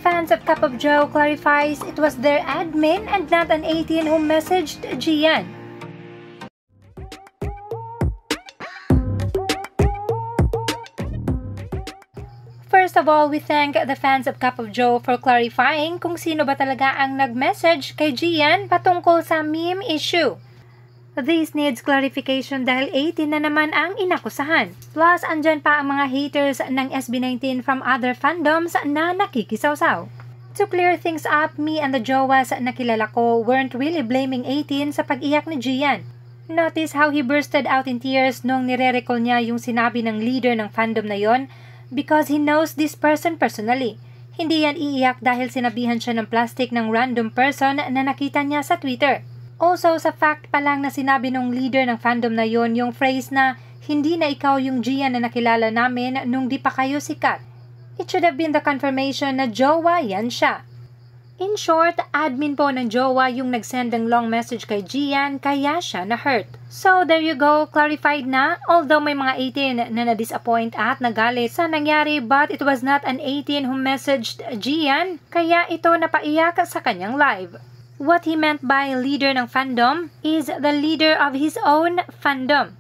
Fans of Cup of Joe clarifies it was their admin and not an 18 who messaged Gian. First of all, we thank the fans of Cup of Joe for clarifying kung sino ba talaga ang nag-message kay Gian patungkol sa meme issue. This needs clarification dahil 18 na naman ang inakusahan. Plus, andyan pa ang mga haters ng SB19 from other fandoms na nakikisawsaw. To clear things up, me and the jowas na kilala ko weren't really blaming 18 sa pag-iyak ni Gian. Notice how he bursted out in tears nung nire-recall niya yung sinabi ng leader ng fandom na yon because he knows this person personally. Hindi yan iiyak dahil sinabihan siya ng plastic ng random person na nakita niya sa Twitter. Also, sa fact pa lang na sinabi ng leader ng fandom na yon yung phrase na hindi na ikaw yung Gian na nakilala namin nung di pa kayo sikat. It should have been the confirmation na jowa yan siya. In short, admin po ng jowa yung nag-send ng long message kay Gian kaya siya na-hurt. So there you go, clarified na. Although may mga 18 na na-disappoint at nagalit sa nangyari but it was not an 18 who messaged Gian kaya ito napaiyak sa kanyang live. What he meant by leader ng fandom is the leader of his own fandom.